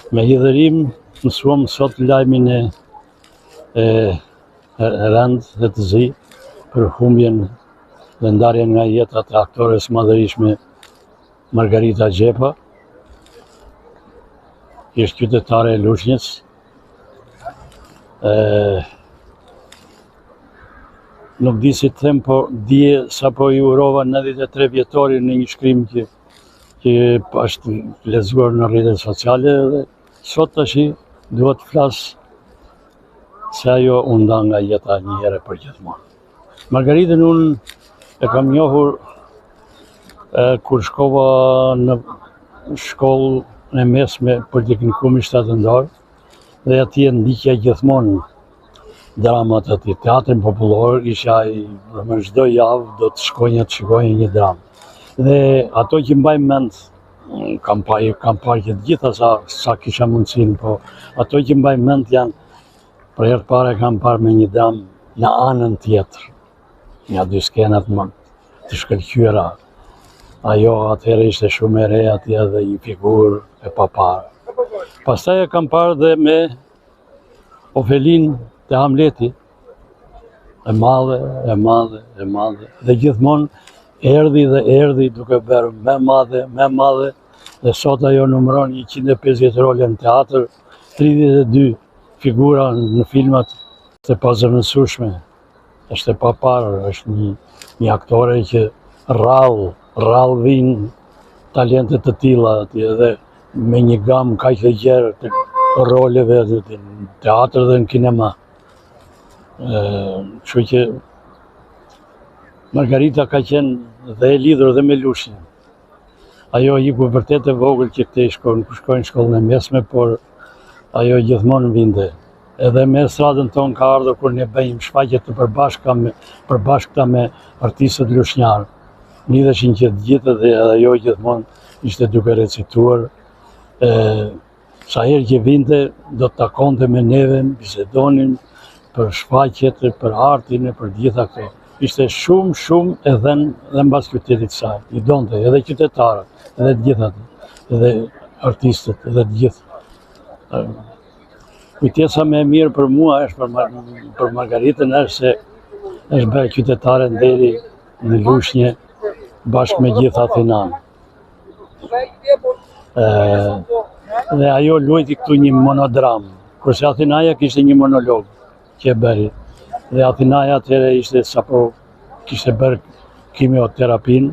Me hidhërim mësuam sot lajmin e rënd dhe të zi për humbjen dhe ndarjen nga jeta të aktores madhërishme Margarita Gjepa, ishte qytetare e Lushnjës. Nuk di si të them, po dije sa po i urova 93 vjetorin në një shkrim që është lexuar në rrjetet sociale, dhe sot tash duhet të flas se ajo u nda nga jeta një herë për gjithmonë. Margaritën unë e kam njohur kur shkova në shkollë e mesme Politeknikumi Shtatëndor, dhe atje ndiqja gjithmonë dramat aty, teatrin popullor, isha në çdo javë do të shkonja të shikoja një dramë. Dhe ato që mbaj mend, kam parë që të gjitha sa kisha mundësinë, po ato që mbaj mend janë, për herë të parë kam parë me një dramë në anën tjetër, një dy skenat më të shkëlqyera. Ajo atëherë ishte shumë e re atje dhe një figurë e paparë. Pastaj e kam parë dhe me Ofelin të Hamleti, e madhe, dhe gjithmonë erdhi duke bërë me madhe, dhe sot ajo numëron 150 role në teatr, 32 figura në filmat të pazëvendësueshme. Është e paparë, është një aktore që rrallë vinë talentet të tilla atje, dhe me një gamë kaq të gjerë të roleve në teatr dhe në kinema. Kështu që Margarita ka qenë dhe e lidhur dhe me Lushnjën. Ajo iku vërtet e vogël që këtej shkojnë në shkollën e mesme, por ajo gjithmonë vinte. Edhe me estradën tonë ka ardhur kur ne bëjmë shfaqje të përbashkëta me artistët lushnjarë. Lidheshin që të gjithë dhe ajo gjithmonë ishte duke recituar. Sa herë që vinte, do të takonte me neve, bisedonin për shfaqjet, për artin, për gjitha këto. Ishte shumë e dhenë dhe mbas qytetit saj. I donte edhe qytetarët, edhe të gjithat, edhe artistët, edhe të gjithë. Kujtesa më e mirë për mua është për Margaritën është se është bërë qytetare nderi në Lushnjë bashkë me gjithë Atinanë. Dhe ajo luajti këtu një monodram, kurse Athinaja kishte një monolog që e bëri. Dhe Athinaja atëherë ishte sapo kishte bërë kimioterapin,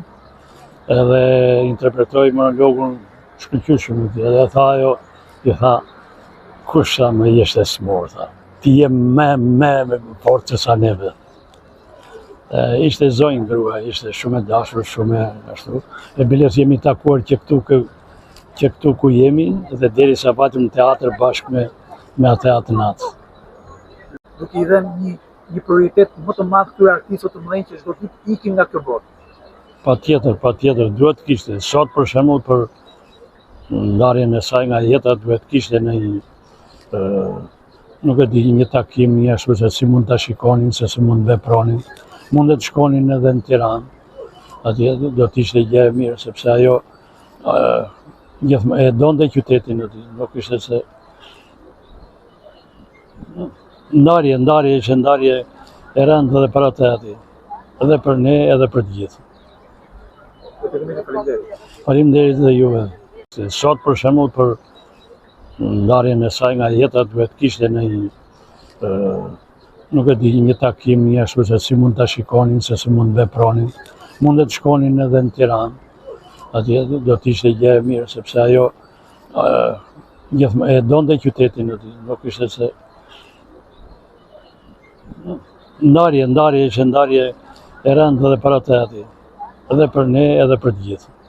edhe interpretoi monologun shkëlqyeshëm. Edhe tha ajo, i tha, kush sa më jeshte smur, tha, ti je me fort se sa neve. Ishte zonjë grua, ishte shumë e dashur, shumë e ashtu. E biles jemi takuar që këtu ku jemi, dhe derisa patëm në teatr bashkë me atë Atinat. Duke i dhënë një prioritet më të madh këtyre artistëve të mëdhenj që çdo ditë ikin nga kjo botë. Patjetër, duhet të kishte. Sot për shembull për ndarjen e saj nga jeta duhet të kishte nuk e di, një takim, një ashtu se si mund ta shikonin, se si mund vepronin. Mundet të shkonin edhe në Tiranë. Atje do të ishte gjë e mirë, sepse ajo e donte qytetin aty, nuk ishte se ndarje ishte ndarje e rëndë edhe për atë aty, edhe për ne, edhe për të gjithë. Faleminderit dhe juve. Sot për shembull për ndarjen e saj nga jeta duhet të kishte nuk e di, një takim, një ashtu se si mund ta shikonin, se si mund vepronin. Mundet të shkonin edhe në Tiranë. Atje do të ishte gjë e mirë, sepse ajo e donte qytetin aty, nuk ishte se ndarje ishte ndarje e rëndë edhe për atë aty, edhe për ne, edhe për të gjithë.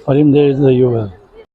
Faleminderit dhe juve.